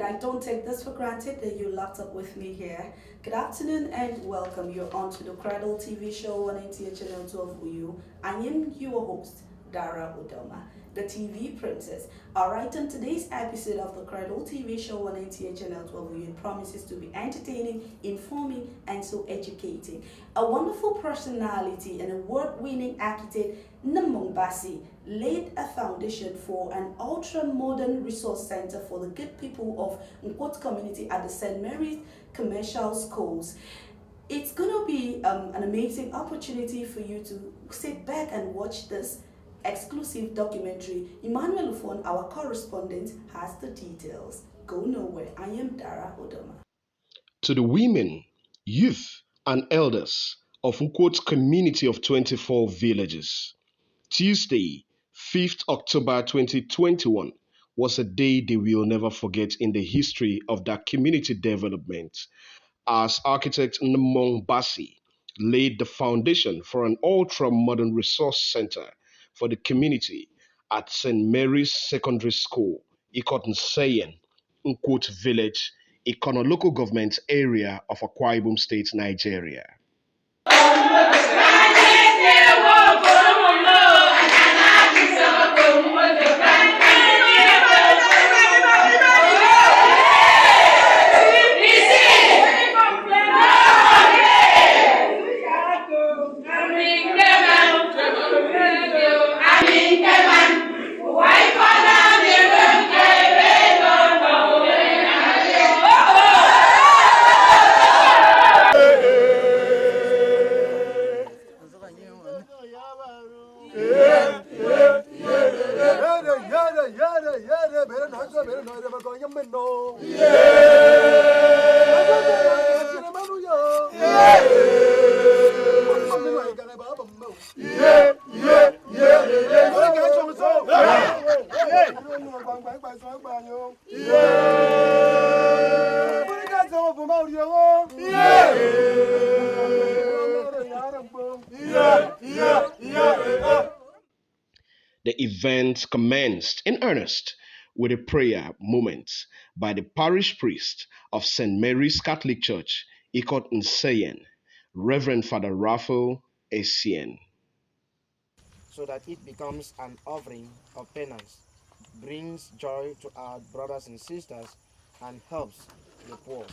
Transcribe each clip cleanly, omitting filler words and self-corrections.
I don't take this for granted that you locked up with me here. Good afternoon and welcome. You're on to the Cradle TV show on NTA Channel 12 I am your host, Dara Udoma, the TV princess. Alright, on today's episode of the Cradle TV show on NTA Channel 12 it promises to be entertaining, informing, and so educating. A wonderful personality and award-winning architect, Nkwot laid a foundation for an ultra-modern resource center for the good people of Nkwot community at the St. Mary's Commercial Schools. It's going to be an amazing opportunity for you to sit back and watch this exclusive documentary. Emmanuel Ufon, our correspondent, has the details. Go nowhere. I am Dara Odoma. To the women, youth, and elders of Nkwot community of 24 villages, Tuesday, 5th October 2021 was a day they will never forget in the history of that community development, as architect Nkwot laid the foundation for an ultra-modern resource center for the community at St. Mary's Secondary School, Ikot Nseyen, Nkwot Village, Ikot local government area of Akwa Ibom State, Nigeria. The event commenced in earnest with a prayer moment by the parish priest of St. Mary's Catholic Church, Ikot Nseyen, Reverend Father Raphael Nseyen. So that it becomes an offering of penance, brings joy to our brothers and sisters, and helps the poor.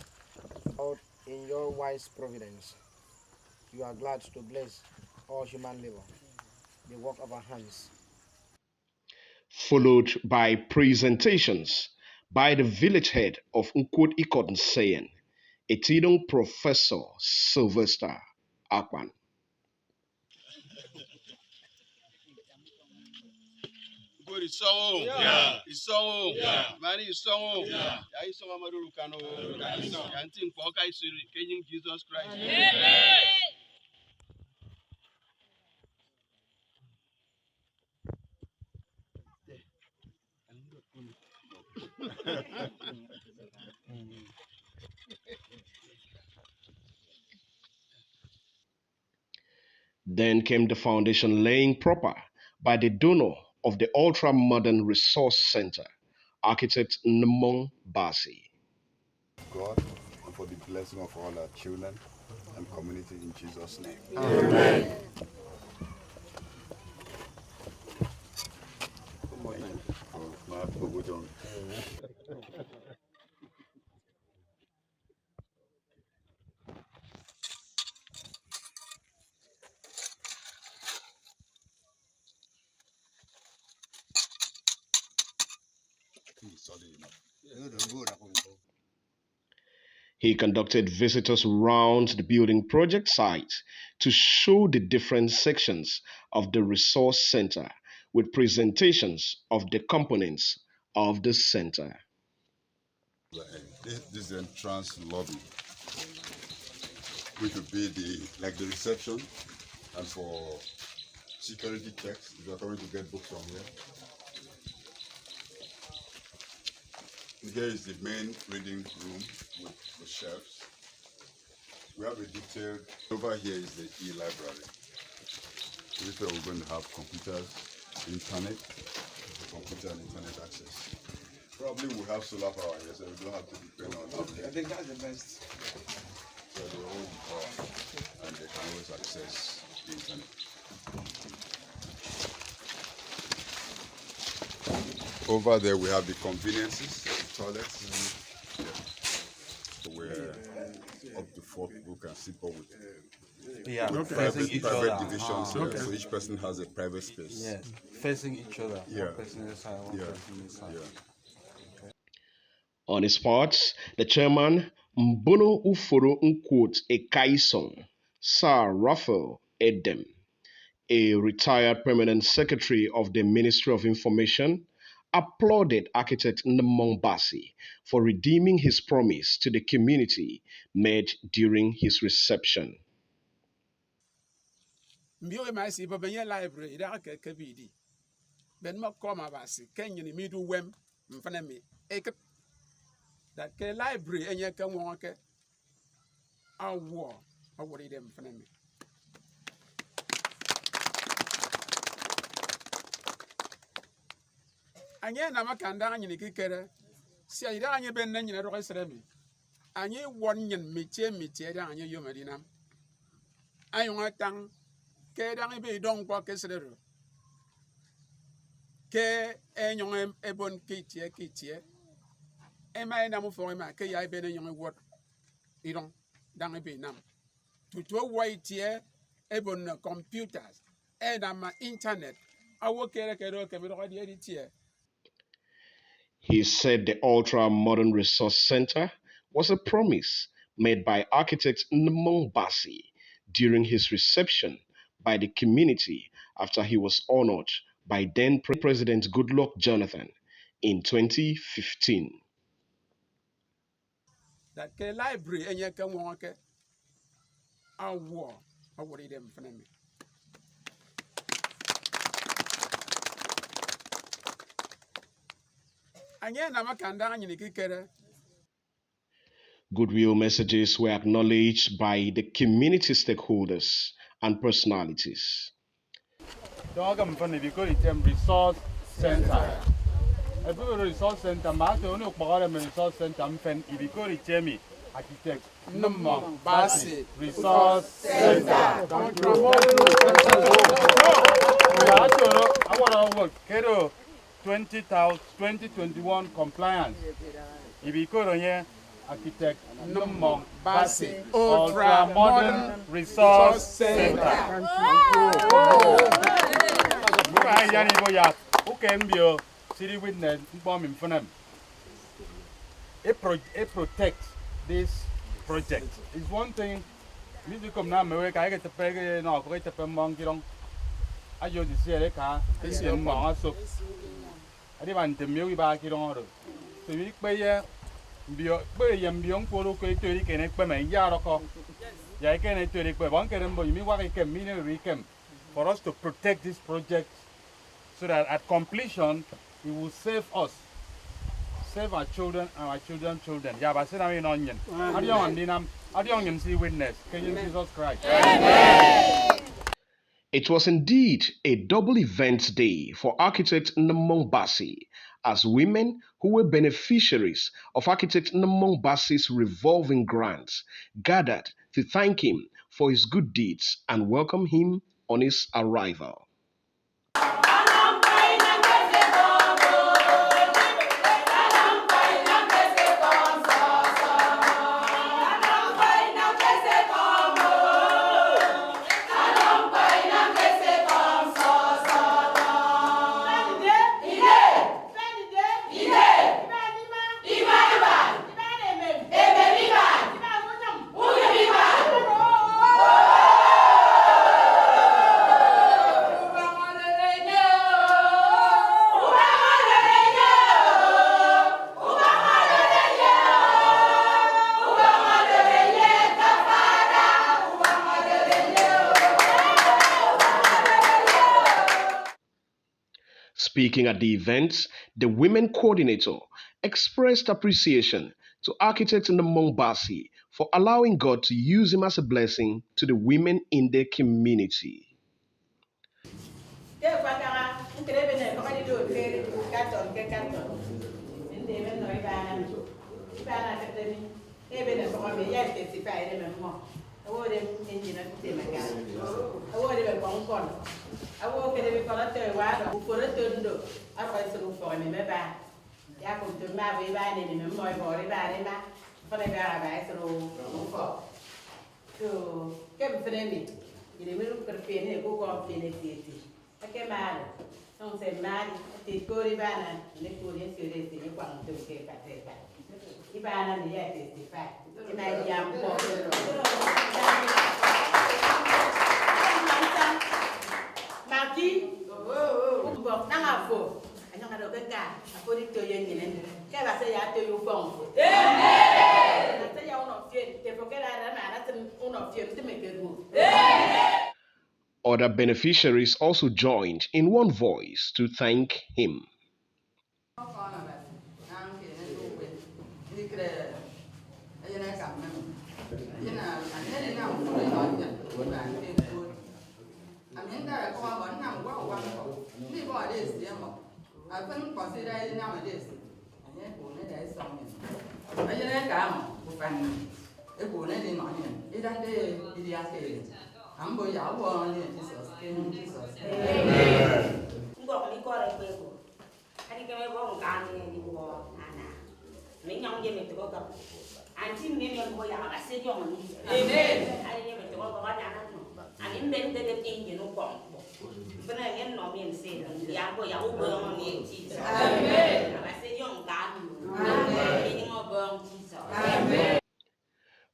Lord, in your wise providence, you are glad to bless all human labor, the work of our hands. Followed by presentations by the village head of Nkwot Ikot Nseyen, Etidong Professor Sylvester Akpan. Good isong. Yeah. Isong. Yeah. Mani isong. Yeah. Ya isong amadulu kano. Yanting poka isiri kenying Jesus Christ. Amen. Then came the foundation laying proper by the donor of the ultra-modern resource center, architect Nkwot. God and for the blessing of all our children and community in Jesus' name. Amen. He conducted visitors round the building project site to show the different sections of the resource center with presentations of the components of the center. This is the entrance lobby, which would be the reception, and for security checks, if you're coming to get books from here. Here is the main reading room with the shelves. We have a detailed, over here is the e-library. This is where we're going to have computers, internet, computer and internet access. Probably we have solar power here, so we don't have to depend on I think that's the best. so they own power and they can always access the internet. Over there we have the conveniences, the toilets. Yeah. So where up to 4 people can sit up with Yeah, private divisions here. So each person has a private space. Yes, facing each other. Yeah. One person this side, one Yeah. person this side. Yeah. On his part, the chairman, Mbono Uforo Nkwot Ekaison, Sir Raphael Edem, a retired permanent secretary of the Ministry of Information, applauded architect Nmong Basi for redeeming his promise to the community made during his reception. Mbio ma si bo benye library da ka bidi ben ma ko ma basi kenyi ni midu wem mfana mi ek that ke library enye ka won ke awo awori dem mfana mi anye na makanda anyi ni kikere si ayida anye ben na nyina ro sere mi anye won nyin mitie da anye yo medina ayon atang ke da be don kwa ke sere ro ke enyon ebon kitie ema na mo for ma ke ya be na nyon wot idon dan be nam to waitie ebon computers and ama internet awo kere ke be ro di editie. He said the ultra-modern resource center was a promise made by architect Nmong Basi during his reception by the community after he was honored by then President Goodluck Jonathan in 2015. That ke library enye ke won ke awo awori dem fana mi anye na makanda anyi ni kikere. Goodwill messages were acknowledged by the community stakeholders and personalities. Dogam funny because it's a resource center. A resource center, Master only resource center, I'm fan, because it's Jamie, architect, Nmong Basi, resource center. I want to work, Kedo 2021 compliance. If you go here, architect Nmong Basi, ultra modern resource center. Who can be a city witness bomb in front of them? It protects this project. It's one thing. Music come now, I get the peg now, I get the monkey on. I just see a car, it's a man. So I didn't want the milk back in order. So we pay beyond Polo to can experiment Yaroko. I can actually one can remember me what I can mean we can for us to protect this project so that at completion it will save us, save our children and our children's children. Yeah, but I mean onion. How do you onion see witness? Can you Jesus Christ? It was indeed a double event day for architect Nmong Basi, as women who were beneficiaries of architect Nmong Basi's revolving grants gathered to thank him for his good deeds and welcome him on his arrival. Speaking at the event, the women coordinator expressed appreciation to architect Nmong Basi for allowing God to use him as a blessing to the women in their community. Other beneficiaries also joined in one voice to thank him.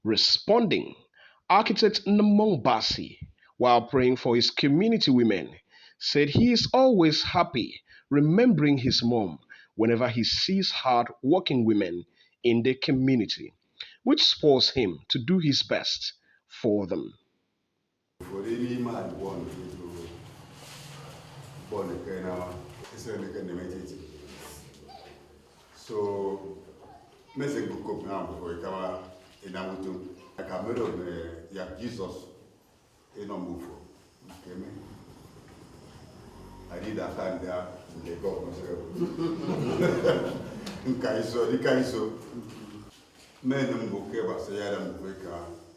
Responding, architect Nseyen, while praying for his community women, said he is always happy remembering his mom whenever he sees hard-working women in the community, which spurs him to do his best for them. For any man born so, message book now before you come in Amutu. I can made of Jesus in a move. Okay, man. I did that time there in the government. In Kaiso, men and Bukeva say I am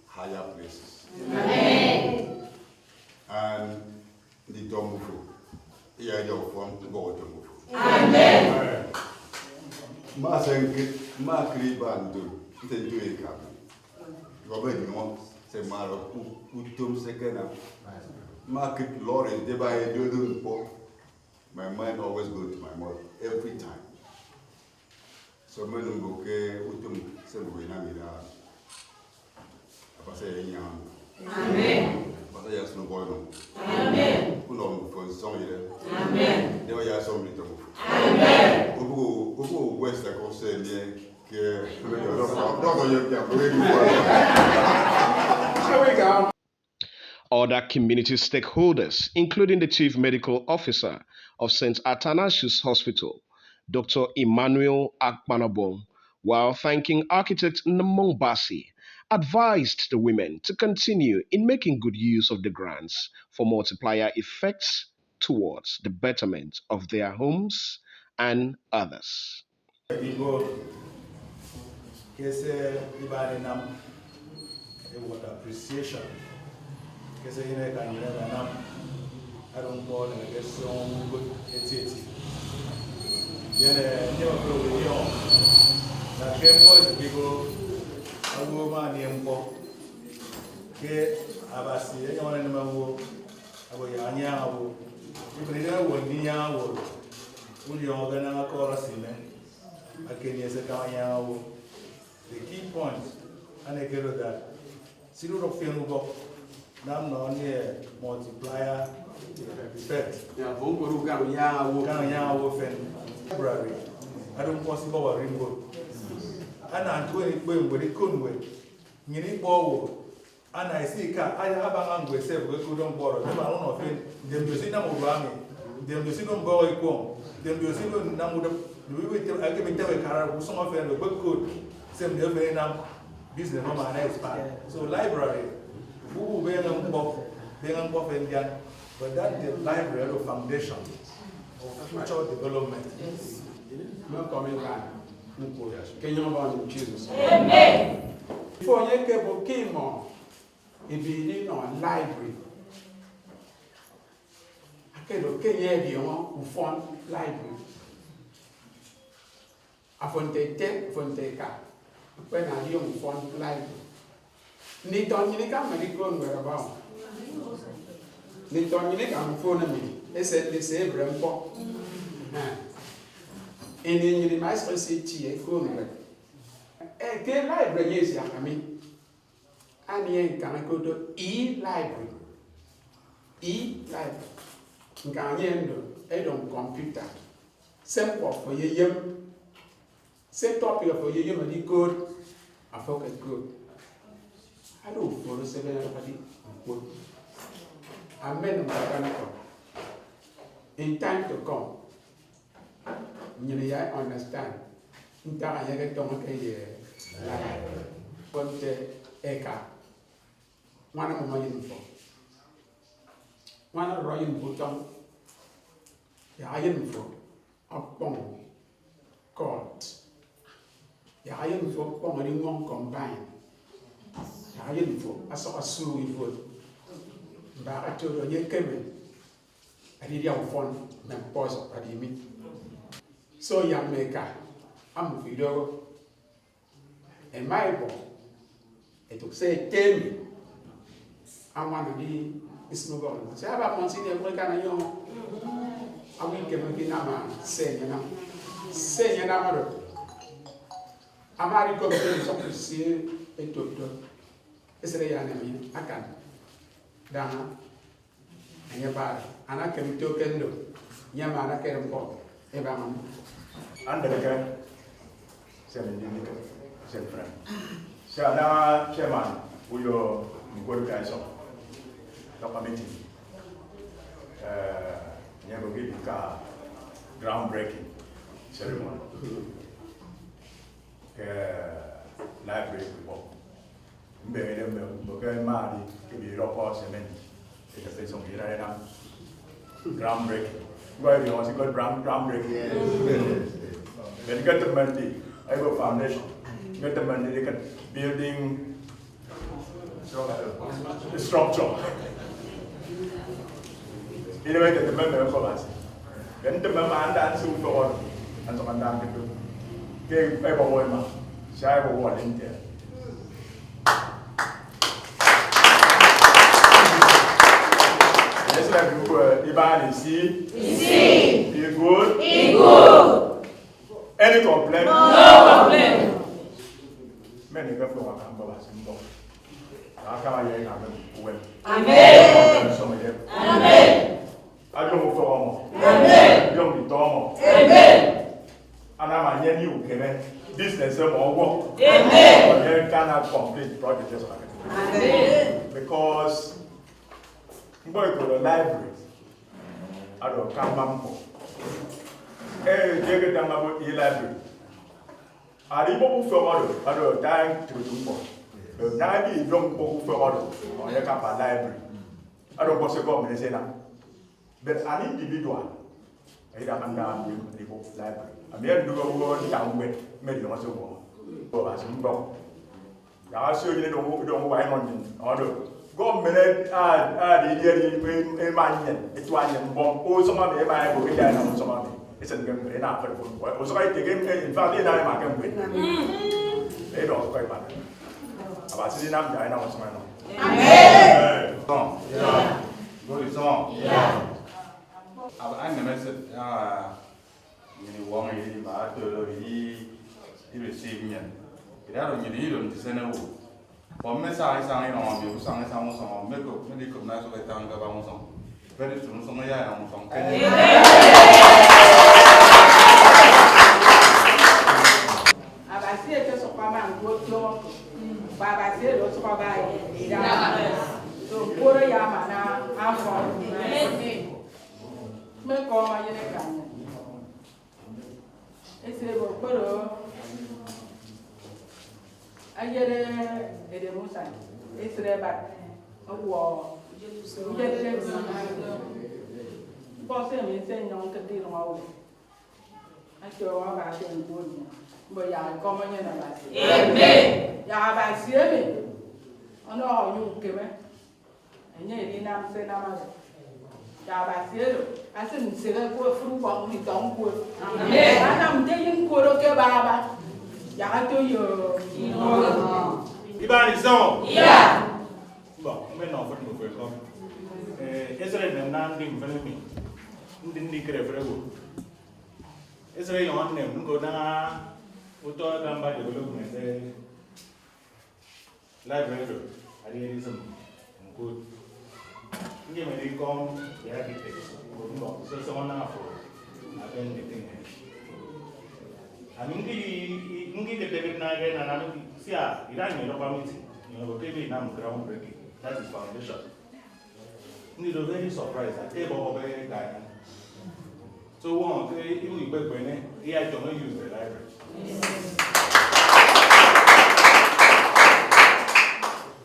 higher places. Amen. And the Tomufu, here you from God Tomufu. Amen. Makri bandu, te doing kabi. Robert no se maro utum sekena. Makri Lawrence, they buy a doing po. My mind always go to my mother every time. So men go ke utum se buena mira. Apa say yan. Amen. Apa say yes no boy no. Amen. Uno for song here. Amen. They were ya some little. Amen. West Other community stakeholders, including the Chief Medical Officer of St. Athanasius Hospital, Dr. Emmanuel Akpanabong, while thanking architect Nseyen, advised the women to continue in making good use of the grants for multiplier effects towards the betterment of their homes and others. Appreciation. I don't call it a song good etiti. Never go that came for the people, a woman named Bob. Abasi, anyone in the Mawo, Aboyanya, you know what Nia would you organize a chorus in it? I can use a Kanya. The key point, and I get that. Zero of Finubo, now not near multiplier effect. Yeah, Bongo Kanya Library. I don't possible a rainbow. And I'm doing it with it couldn't wait. Mini ball. And I see I have a language said we couldn't borrow. Them alone of it. Them you see them over me. Them you see them borrow equal. Them you see them now with the I give me tell a car who some of them were good. Same day now business no man expand. So library, who being on both Indian, but that the library of foundation of future development. No coming back. Can you in Jesus? Amen. Before you came on, if you didn't know library, I can't okay, you want to fund library. I want to take when I young fund library. Ni don't you come and you go where about? Ni don't you come phone me? They said they say Brempo. And in the master city, go nowhere. A gay library is young, I mean. And you can go to e-library. E-library. Can computer. Simple for you. Set topic for you, and you good. I focus good. I don't follow 700 good. I mean, in time to come. You understand. In time, I get to make a one of my uniform. One of Royal Button, the iron for a bomb court. The iron for bombing one combined. The iron for I saw a sue with wood. But I told you came in. I did your phone and pause at the meet. So, young maker, I'm a video. And my boy, it took say, tell me, I want to be no going. Say, I'm Monsignor, what can I know? I will give him a man, say, you know, say, you know, I'm married to something to see a doctor. It's a young man, I can. Dana, and your body, and I can talk and do. Yaman, I can't go. Evan. Under the care, said friend. So now, Chairman, we are good guys of the committee. Never give a groundbreaking ceremony. Library report. Mbe them madi to be report cement. It is some groundbreaking. Why you want to go groundbreaking? When you get the money, I have a foundation. Get the money, they can building the structure. Anyway, get the member of us. Then the member and dance for order. And some down to do. Gave paper woman. Shy of one in there. Let's have you, Iban, see? Be good? Be good. Any complaint? No complaint. Many people are coming to us. I can't hear you. Amen. Amen. I don't know for amen. Young be Tomo. Amen. And I'm a new business or work. Amen. You cannot complete projects. Amen. Because you go to the library. I don't come back. Hey, take it down about e-library. I didn't for model. I don't time to do more. The 90 don't go for model on your campus library. I don't want to go and say that. But an individual, I don't down the book library. I'm here to do a word down with many of us. Oh, as you go. I assure you don't why on order. Government in my it's one and bomb. Oh, some of them I will be there and some of them. It's a game enough for the football. Also, I take him in fact, I can win. They don't quite bad. About sitting up, I know what's my name. Amen. Song. Yeah. Good song. Yeah. I never said, you want me to receive me. It had a million to send a wood. For me, I sang on you, sang some make up, medical nice of a tongue about some. Very soon, some young from Baba said, "What's my guy?" So, what a yamana, I'm from me. Make all my young. It's a photo. I get a demotion. It's a back. A wall. Get it. Boss him and send you on to deal. Amen. Ya ba sieme. Ono you keme. Enye ni na mse na ma. Ya ba sielo. Ase nsere ko furu ba mi don ko. Amen. Ana mde yin ko ro ke baba. Ya to yo. Ibani so. Yeah. Bon, me no for no ko. Ezra nem na ndi mfene mi. Ndi kere fere go. Ezra yo on nem ngo na uto gamba development library idealism good. Nge me di kom ya architects. No, so someone na for aben the thing. Ani ngi ke David na ga na na sia irani no permit. You know, okay, now groundbreaking. That is foundation. Ngi do very surprised that e bo be guy. So one okay, even you back when I don't use the library.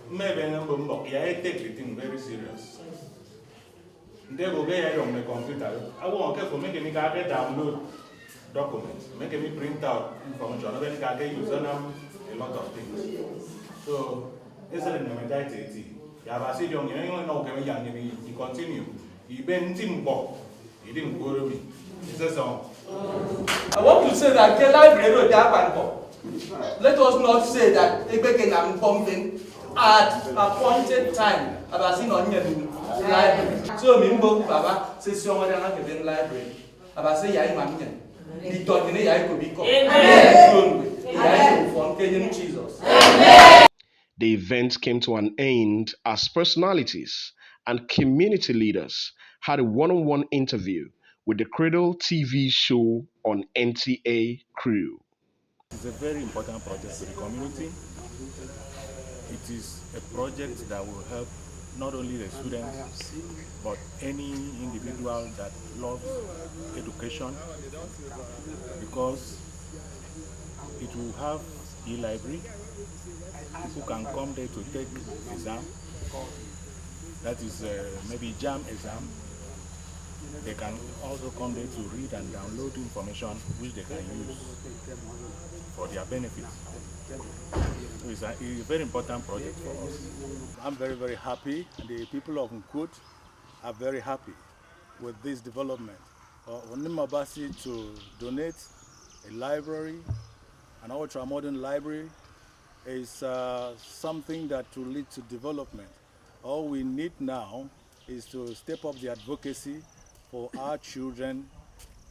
Maybe no bomb. Yeah, I take the thing very serious. They go get on the computer. I want for making me get download documents, making me print out information. I can use a lot of things. So it's a mentality. Yeah, but see, you know, you continue. You been Timbo. You didn't go to me. I want to say that the library let us not say that I'm pumping at appointed time. I've seen on your library. So, Mimbo Baba says, someone have given library. I've say, Yamanian. The dog in the eye could be called. Jesus. The event came to an end as personalities and community leaders had a one-on-one interview with the Cradle TV show on NTA Crew. It's a very important project to the community. It is a project that will help not only the students, but any individual that loves education, because it will have e-library. People can come there to take exam. That is maybe JAM exam. They can also come there to read and download information which they can use for their benefit. So it's a very important project for us. I'm very, very happy, and the people of Nkwot are very happy with this development. Onimabasi to donate a library, an ultra-modern library, is something that will lead to development. All we need now is to step up the advocacy for our children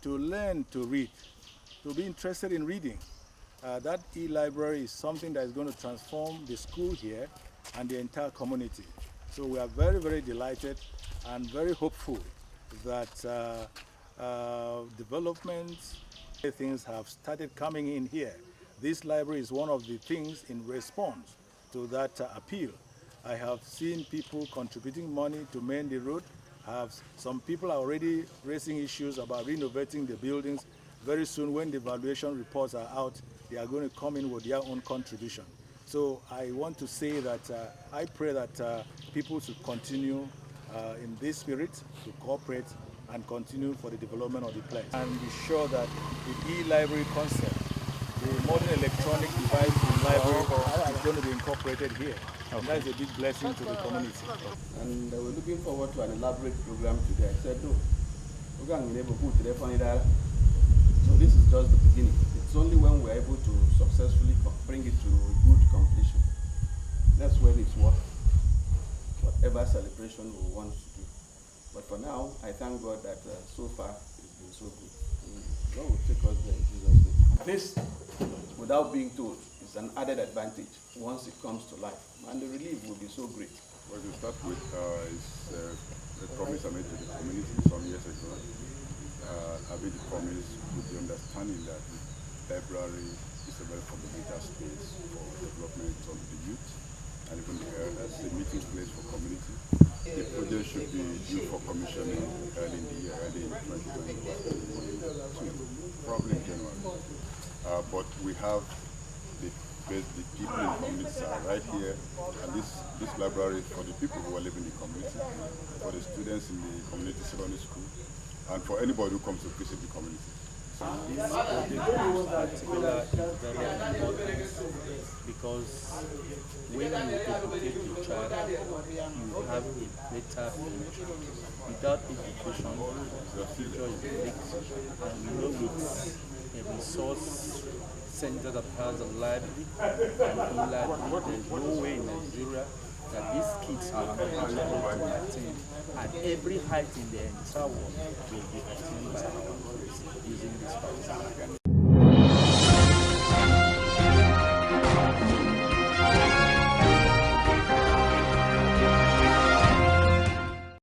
to learn to read, to be interested in reading. That e-library is something that is going to transform the school here and the entire community. So we are very, very delighted and very hopeful that developments, things have started coming in here. This library is one of the things in response to that appeal. I have seen people contributing money to mend the road. Some people are already raising issues about renovating the buildings. Very soon, when the evaluation reports are out, they are going to come in with their own contribution. So I want to say that I pray that people should continue in this spirit to cooperate and continue for the development of the place. And be sure that the e-library concept, the modern electronic device in library is going to be incorporated here. Okay. That is a big blessing to the community. And we're looking forward to an elaborate program today. I said, no, we're going to be able to put the so this is just the beginning. It's only when we're able to successfully bring it to good completion. That's when it's worth whatever celebration we want to do. But for now, I thank God that so far it's been so good. God will take us there in Jesus' name. This, without being told, is an added advantage once it comes to life. And the relief will be so great. What to start with is the promise I made to the community some years ago. I made the promise with the understanding that the library is a very fundamental space for development of the youth and even as a meeting place for community. The project should be due for commissioning early in the year, early in 2022, probably in January. But we have the people in the community are right here, and this library is for the people who are living in the community, for the students in the community secondary school, and for anybody who comes to visit the community. This project in particular is very important because when you educate your child, you have a better future. Without education, your future is bleak, and we know it's a resource center that has a library and e-library. There is no way in Nigeria that these kids are not able to attain, and every height in the entire world will be attained